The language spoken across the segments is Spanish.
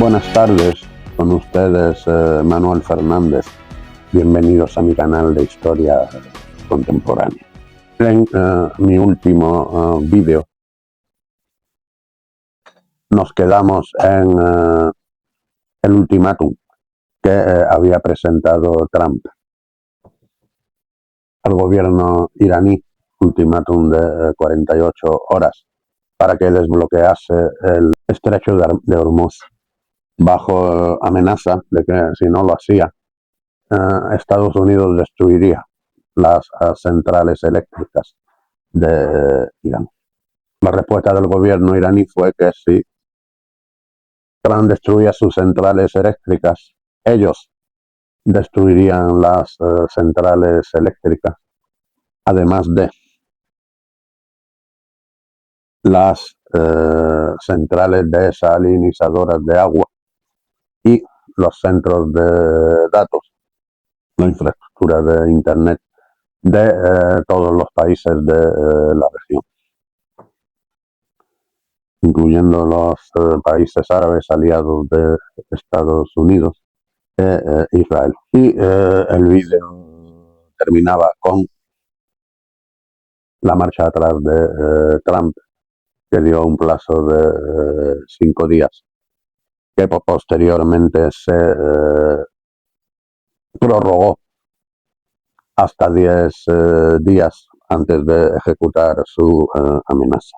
Buenas tardes, con ustedes Manuel Fernández. Bienvenidos a mi canal de historia contemporánea. En mi último vídeo nos quedamos en el ultimátum que había presentado Trump al gobierno iraní, ultimátum de 48 horas para que desbloquease el estrecho de Hormuz, bajo amenaza de que si no lo hacía, Estados Unidos destruiría las centrales eléctricas de Irán. La respuesta del gobierno iraní fue que si Trump destruía sus centrales eléctricas, ellos destruirían las centrales eléctricas, además de las centrales desalinizadoras de agua y los centros de datos, la infraestructura de Internet de todos los países de la región, incluyendo los países árabes aliados de Estados Unidos e Israel. Y el vídeo terminaba con la marcha atrás de Trump, que dio un plazo de 5 días, que posteriormente se prorrogó hasta 10 días antes de ejecutar su amenaza,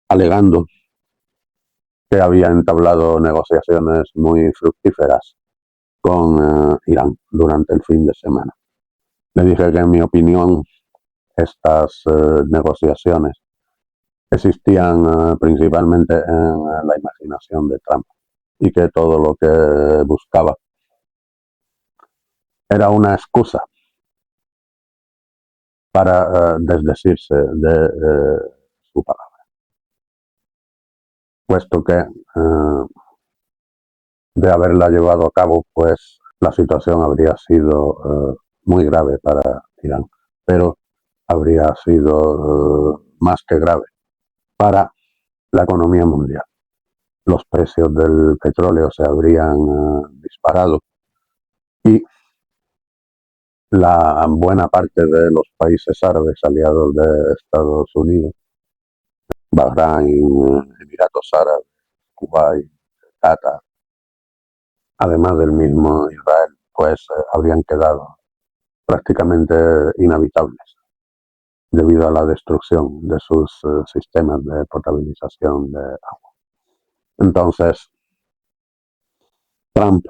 alegando que había entablado negociaciones muy fructíferas con Irán durante el fin de semana. Le dije que, en mi opinión, estas negociaciones existían principalmente en la imaginación de Trump y que todo lo que buscaba era una excusa para desdecirse de su palabra, puesto que de haberla llevado a cabo, pues la situación habría sido muy grave para Irán, pero habría sido más que grave para la economía mundial. Los precios del petróleo se habrían disparado y la buena parte de los países árabes aliados de Estados Unidos, Bahrein, Emiratos Árabes, Kuwait, Qatar, además del mismo Israel, pues habrían quedado prácticamente inhabitables debido a la destrucción de sus sistemas de potabilización de agua. Entonces, Trump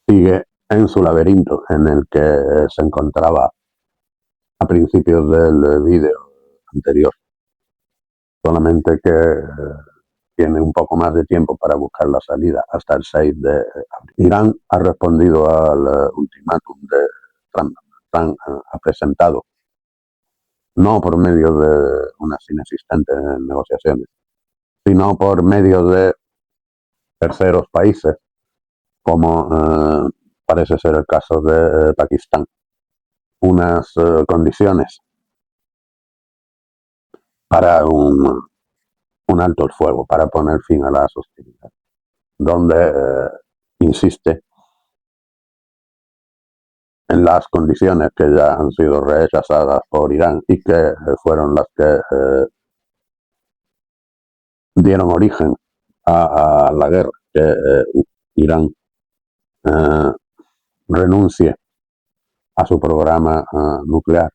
sigue en su laberinto en el que se encontraba a principios del vídeo anterior, solamente que tiene un poco más de tiempo para buscar la salida hasta el 6 de abril. Irán ha respondido al ultimátum de Trump. Trump ha presentado, no por medio de unas inexistentes negociaciones, sino por medio de terceros países, como parece ser el caso de Pakistán, unas condiciones para un alto el fuego, para poner fin a las hostilidades, donde insiste en las condiciones que ya han sido rechazadas por Irán y que fueron las que dieron origen a la guerra, que Irán renuncie a su programa nuclear,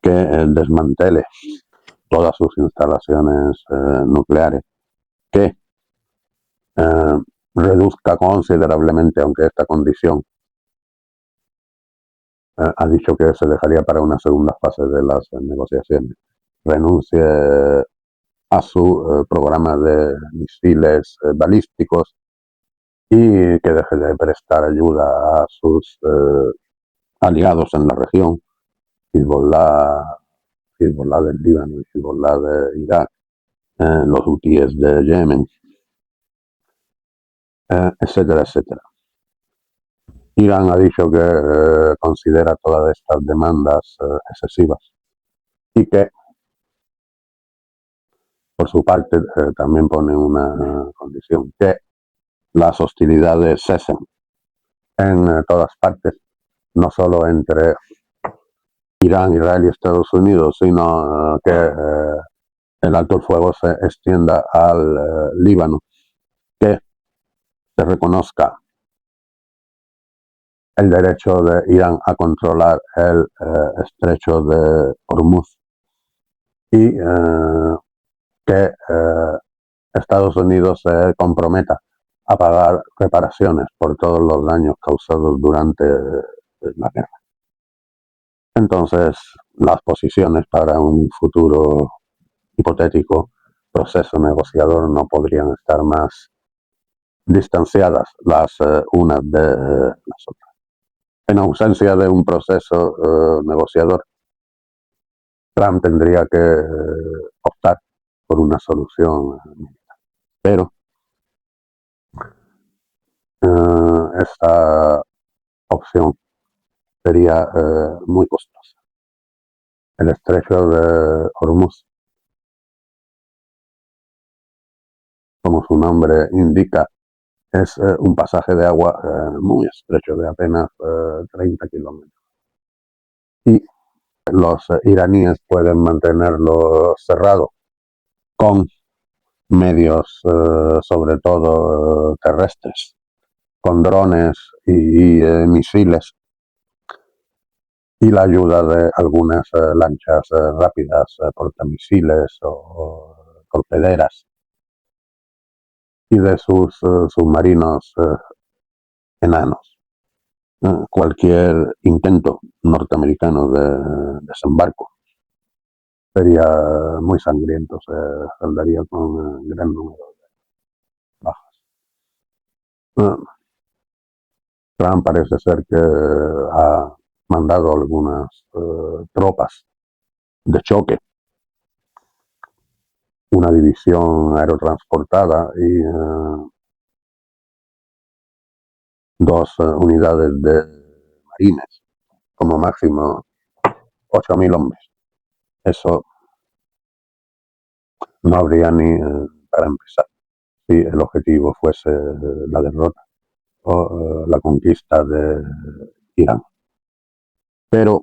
que desmantele todas sus instalaciones nucleares, que reduzca considerablemente, aunque esta condición ha dicho que se dejaría para una segunda fase de las negociaciones, renuncie a su programa de misiles balísticos y que deje de prestar ayuda a sus aliados en la región, Hezbollah del Líbano y Hezbollah de Irak, los hutíes de Yemen, etcétera, etcétera. Irán ha dicho que considera todas estas demandas excesivas y que por su parte, también pone una condición, que las hostilidades cesen en todas partes, no solo entre Irán, Israel y Estados Unidos, sino que el alto el fuego se extienda al Líbano, que se reconozca el derecho de Irán a controlar el estrecho de Hormuz y que Estados Unidos se comprometa a pagar reparaciones por todos los daños causados durante la guerra. Entonces, las posiciones para un futuro hipotético proceso negociador no podrían estar más distanciadas las unas de las otras. En ausencia de un proceso negociador, Trump tendría que optar por una solución militar. Pero esta opción sería muy costosa. El estrecho de Hormuz, como su nombre indica, es un pasaje de agua muy estrecho, de apenas 30 kilómetros. Y los iraníes pueden mantenerlo cerrado con medios, sobre todo terrestres, con drones y misiles, y la ayuda de algunas lanchas rápidas, portamisiles o torpederas, y de sus submarinos enanos. Cualquier intento norteamericano de desembarco sería muy sangriento, se saldaría con gran número de bajas. Trump parece ser que ha mandado algunas tropas de choque, una división aerotransportada y dos unidades de marines, como máximo 8.000 hombres. Eso no habría ni para empezar si el objetivo fuese la derrota o la conquista de Irán. Pero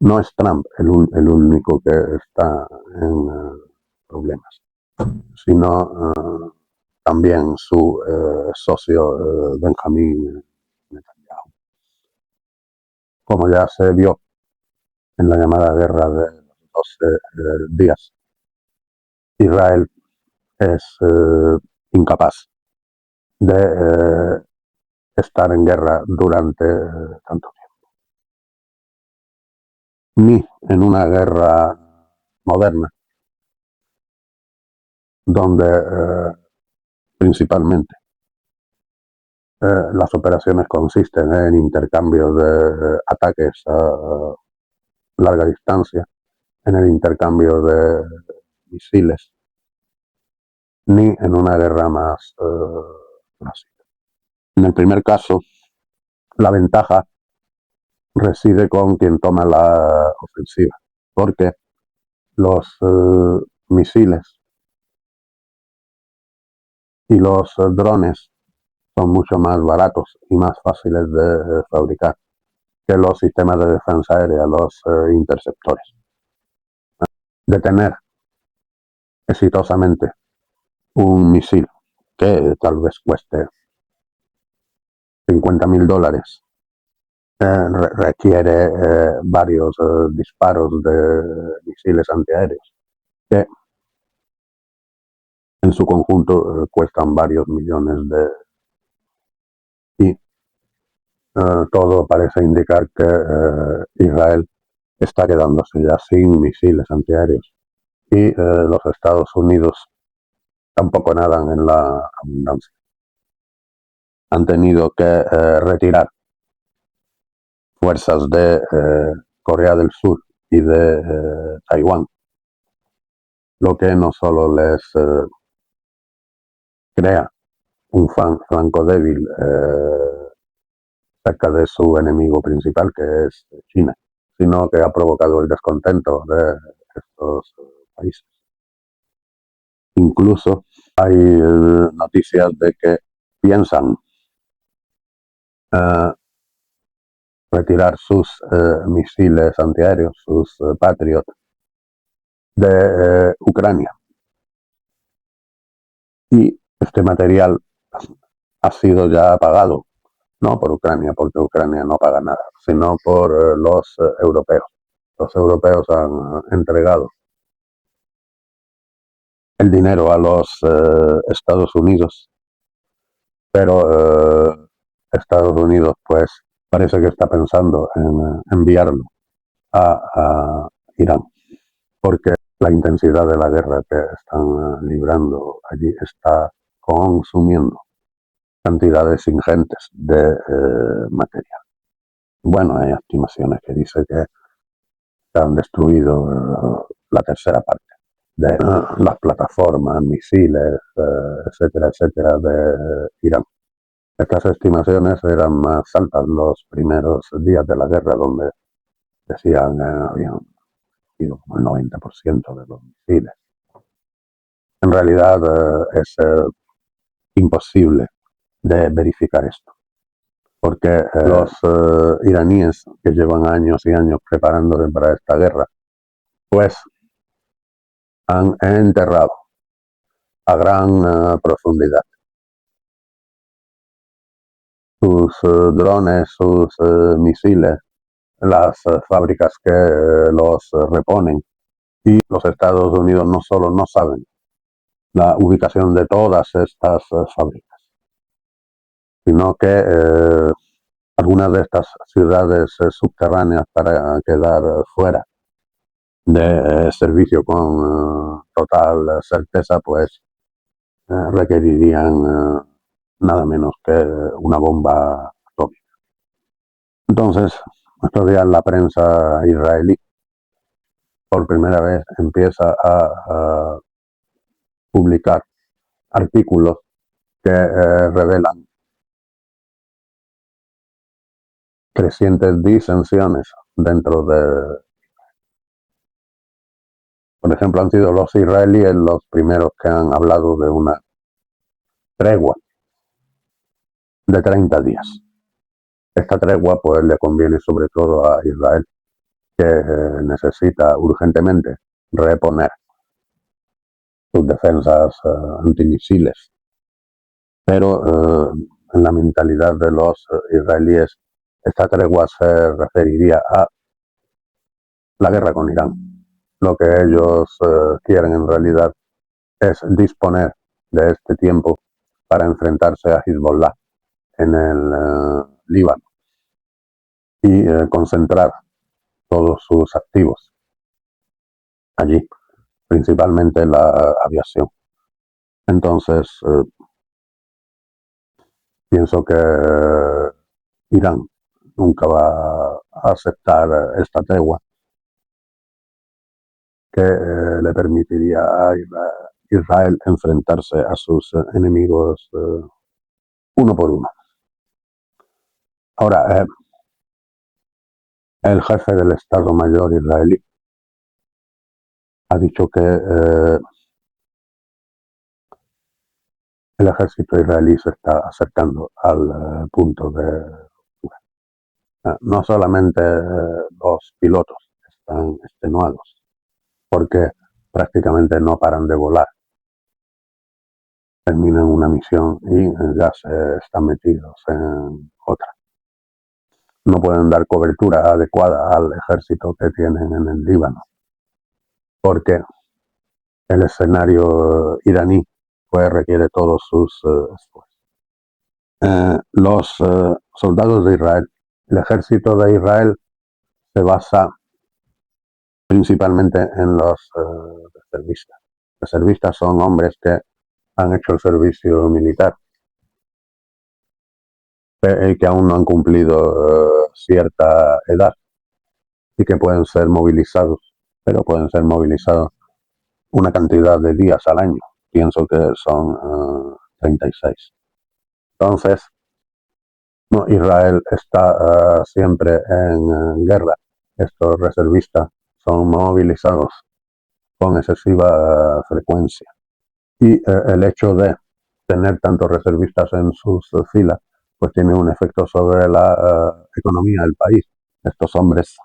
no es Trump el único que está en problemas, sino también su socio Benjamín Netanyahu. Como ya se vio en la llamada guerra de los 12 días, Israel es incapaz de estar en guerra durante tanto tiempo. Ni en una guerra moderna, donde principalmente las operaciones consisten en intercambio de ataques a larga distancia, en el intercambio de misiles, ni en una guerra más clásica. En el primer caso, la ventaja reside con quien toma la ofensiva, porque los misiles y los drones son mucho más baratos y más fáciles de fabricar que los sistemas de defensa aérea, los interceptores. Detener exitosamente un misil que tal vez cueste $50.000 requiere varios disparos de misiles antiaéreos que en su conjunto cuestan varios millones de... Y todo parece indicar que Israel está quedándose ya sin misiles antiaéreos y los Estados Unidos tampoco nadan en la abundancia. Han tenido que retirar fuerzas de Corea del Sur y de Taiwán, lo que no solo les crea un flanco débil cerca de su enemigo principal, que es China, sino que ha provocado el descontento de estos países. Incluso hay noticias de que piensan retirar sus misiles antiaéreos, sus Patriot, de Ucrania. Y este material ha sido ya pagado, no por Ucrania, porque Ucrania no paga nada, sino por los europeos. Los europeos han entregado el dinero a los Estados Unidos, pero Estados Unidos pues parece que está pensando en enviarlo a Irán, porque la intensidad de la guerra que están librando allí está consumiendo cantidades ingentes de material. Bueno, hay estimaciones que dicen que se han destruido la tercera parte de las plataformas, misiles, etcétera, etcétera, de Irán. Estas estimaciones eran más altas los primeros días de la guerra, donde decían habían sido como el 90% de los misiles. En realidad es imposible de verificar esto, porque los iraníes, que llevan años y años preparándose para esta guerra, pues han enterrado a gran profundidad sus drones, sus misiles, las fábricas que los reponen. Y los Estados Unidos no solo no saben la ubicación de todas estas fábricas, sino que algunas de estas ciudades subterráneas, para quedar fuera de servicio con total certeza, pues requerirían nada menos que una bomba atómica. Entonces, estos días la prensa israelí por primera vez empieza a publicar artículos que revelan crecientes disensiones dentro de... Por ejemplo, han sido los israelíes los primeros que han hablado de una tregua de 30 días. Esta tregua pues le conviene sobre todo a Israel, que necesita urgentemente reponer sus defensas antimisiles. Pero en la mentalidad de los israelíes, esta tregua se referiría a la guerra con Irán. Lo que ellos quieren en realidad es disponer de este tiempo para enfrentarse a Hezbollah en el Líbano y concentrar todos sus activos allí, principalmente la aviación. Entonces, pienso que Irán nunca va a aceptar esta tregua, que le permitiría a Israel enfrentarse a sus enemigos uno por uno. Ahora, el jefe del Estado Mayor israelí ha dicho que el ejército israelí se está acercando al punto de... no solamente los pilotos están extenuados, porque prácticamente no paran de volar. Terminan una misión y ya se están metidos en otra. No pueden dar cobertura adecuada al ejército que tienen en el Líbano, porque el escenario iraní pues requiere todos sus esfuerzos. Los soldados de Israel, el ejército de Israel se basa principalmente en los reservistas. Reservistas son hombres que han hecho el servicio militar y que aún no han cumplido cierta edad y que pueden ser movilizados, pero pueden ser movilizados una cantidad de días al año. Pienso que son 36. Entonces, no, Israel está siempre en guerra. Estos reservistas son movilizados con excesiva frecuencia. Y el hecho de tener tantos reservistas en sus filas, pues tiene un efecto sobre la economía del país. Estos hombres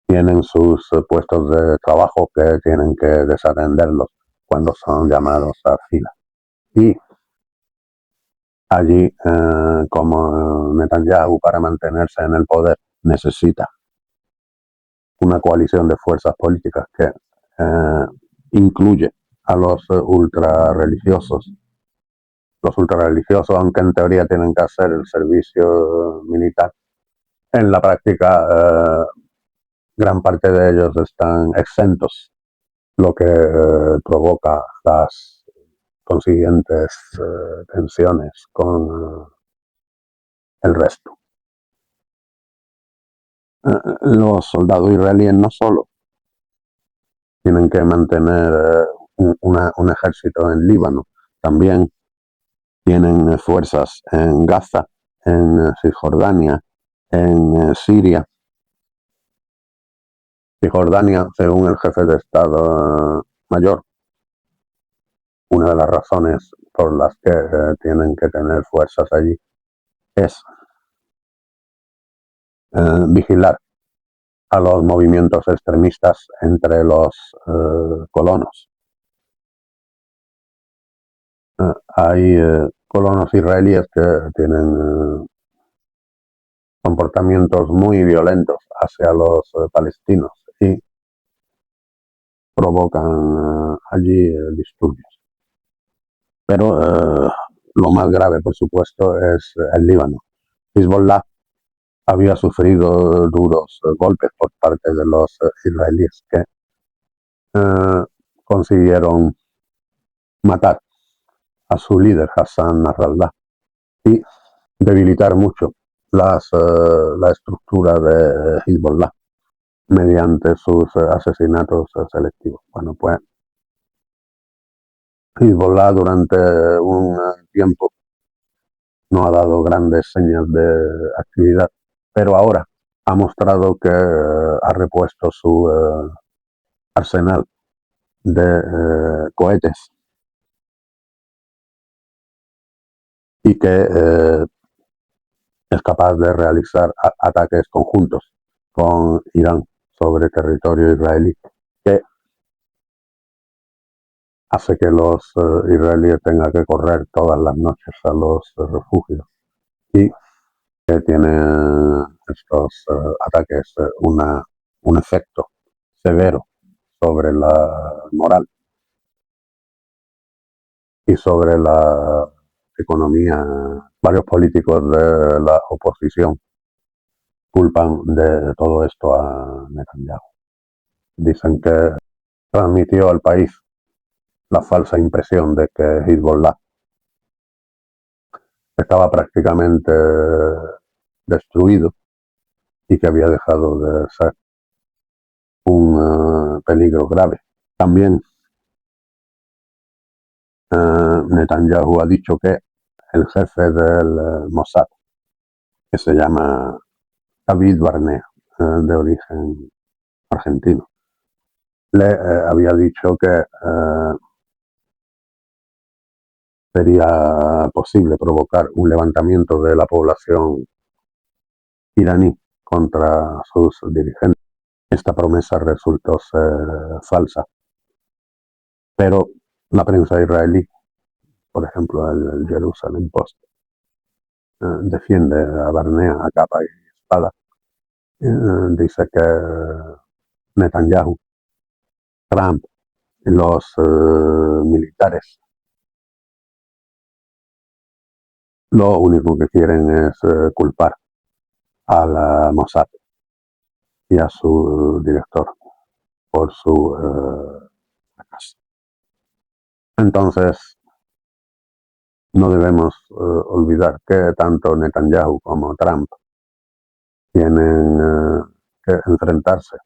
tienen sus puestos de trabajo que tienen que desatenderlos cuando son llamados a fila. Y allí, como Netanyahu, para mantenerse en el poder, necesita una coalición de fuerzas políticas que incluye a los ultrarreligiosos. Los ultrarreligiosos, aunque en teoría tienen que hacer el servicio militar, en la práctica gran parte de ellos están exentos, lo que provoca las consiguientes tensiones con el resto. Los soldados israelíes no solo tienen que mantener un ejército en Líbano, también tienen fuerzas en Gaza, en Cisjordania, en Siria. Cisjordania, según el jefe de Estado Mayor, una de las razones por las que tienen que tener fuerzas allí es vigilar a los movimientos extremistas entre los colonos. Hay colonos israelíes que tienen comportamientos muy violentos hacia los palestinos y provocan allí disturbios. Pero lo más grave, por supuesto, es el Líbano. Hezbollah había sufrido duros golpes por parte de los israelíes que consiguieron matar a su líder, Hassan Nasrallah, y debilitar mucho la estructura de Hezbollah mediante sus asesinatos selectivos. Bueno, pues Hezbollah durante un tiempo no ha dado grandes señas de actividad, pero ahora ha mostrado que ha repuesto su arsenal de cohetes y que es capaz de realizar ataques conjuntos con Irán sobre territorio israelí, que hace que los israelíes tengan que correr todas las noches a los refugios y que tiene estos ataques un efecto severo sobre la moral y sobre la economía. Varios políticos de la oposición culpan de todo esto a Netanyahu. Dicen que transmitió al país la falsa impresión de que Hezbollah estaba prácticamente destruido y que había dejado de ser un peligro grave. También Netanyahu ha dicho que el jefe del Mossad, que se llama David Barnea, de origen argentino, le había dicho que sería posible provocar un levantamiento de la población iraní contra sus dirigentes. Esta promesa resultó ser falsa, pero la prensa israelí, por ejemplo el Jerusalem Post, defiende a Barnea a capa y espada. Dice que Netanyahu, Trump y los militares lo único que quieren es culpar a la Mossad y a su director por su fracaso. Entonces, no debemos olvidar que tanto Netanyahu como Trump tienen que enfrentarse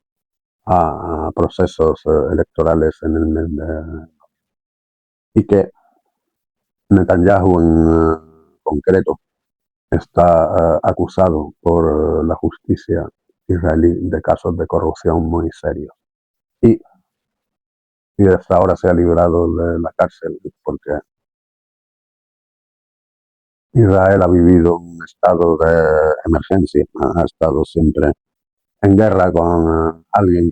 a procesos electorales en el mes de... y que Netanyahu en concreto está acusado por la justicia israelí de casos de corrupción muy serios. Y y hasta ahora se ha librado de la cárcel, porque Israel ha vivido un estado de emergencia, ha estado siempre en guerra con alguien,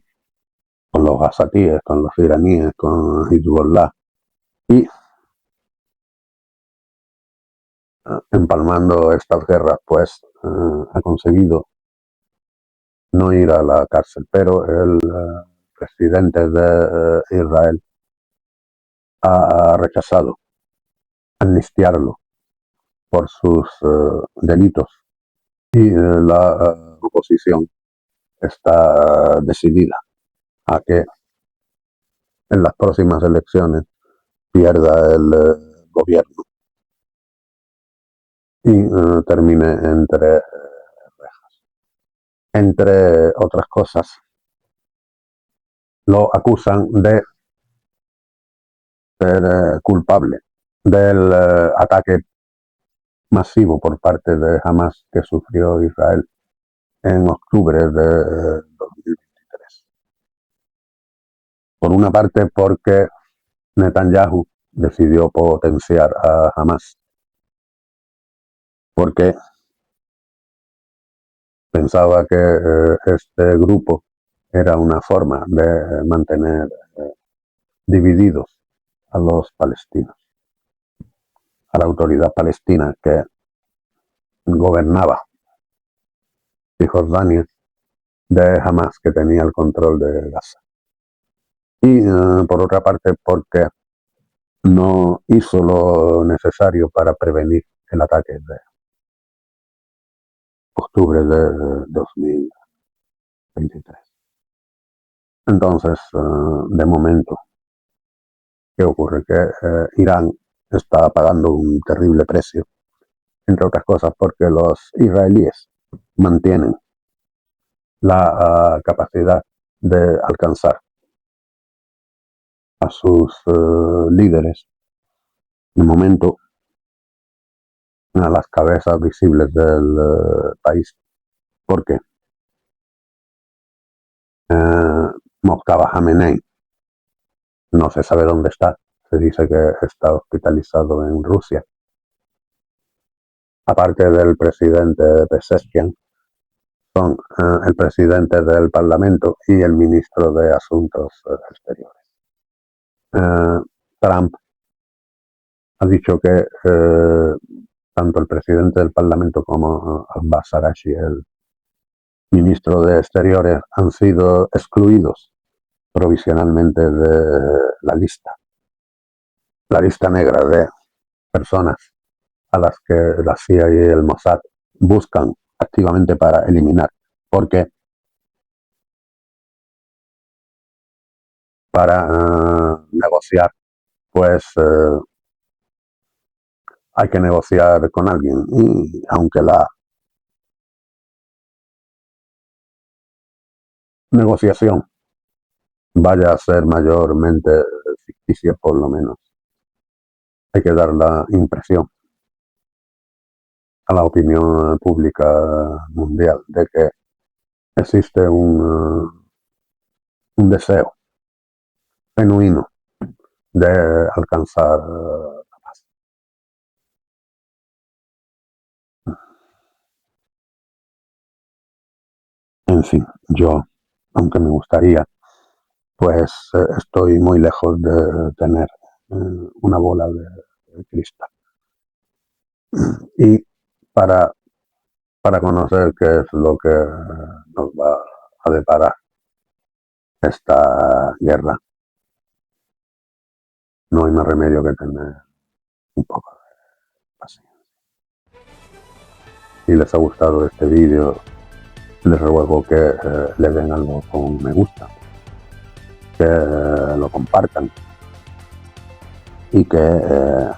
con los gazatíes, con los iraníes, con Hezbollah, y empalmando estas guerras, pues ha conseguido no ir a la cárcel, pero el presidente de Israel ha rechazado amnistiarlo por sus delitos, y la oposición está decidida a que en las próximas elecciones pierda el gobierno y termine entre otras cosas. Lo acusan de ser culpable del ataque masivo por parte de Hamas que sufrió Israel en octubre de 2023. Por una parte, porque Netanyahu decidió potenciar a Hamas, porque pensaba que este grupo era una forma de mantener divididos a los palestinos, a la autoridad palestina que gobernaba Cisjordania de Hamas, que tenía el control de Gaza. Y por otra parte, porque no hizo lo necesario para prevenir el ataque de octubre de 2023. Entonces, de momento, ¿qué ocurre? Que Irán está pagando un terrible precio, entre otras cosas porque los israelíes mantienen la capacidad de alcanzar a sus líderes, de momento, a las cabezas visibles del país, porque Mojtaba Hamenei no se sabe dónde está, se dice que está hospitalizado en Rusia. Aparte del presidente Pezeshkian, son el presidente del Parlamento y el ministro de Asuntos Exteriores. Trump ha dicho que tanto el presidente del Parlamento como Abbas Araghchi, el ministro de Exteriores, han sido excluidos provisionalmente de la lista negra de personas a las que la CIA y el Mossad buscan activamente para eliminar, porque para negociar, pues hay que negociar con alguien, y aunque la negociación vaya a ser mayormente ficticia, por lo menos hay que dar la impresión a la opinión pública mundial de que existe un deseo genuino de alcanzar la paz. En fin, yo, aunque me gustaría, pues estoy muy lejos de tener una bola de cristal. Y para conocer qué es lo que nos va a deparar esta guerra, no hay más remedio que tener un poco de paciencia. Si les ha gustado este vídeo, les ruego que le den algo con me gusta, que lo compartan, y que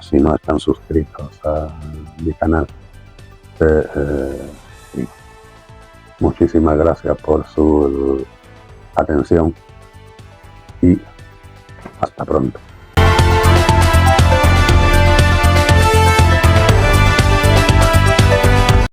si no están suscritos a mi canal, muchísimas gracias por su atención y hasta pronto.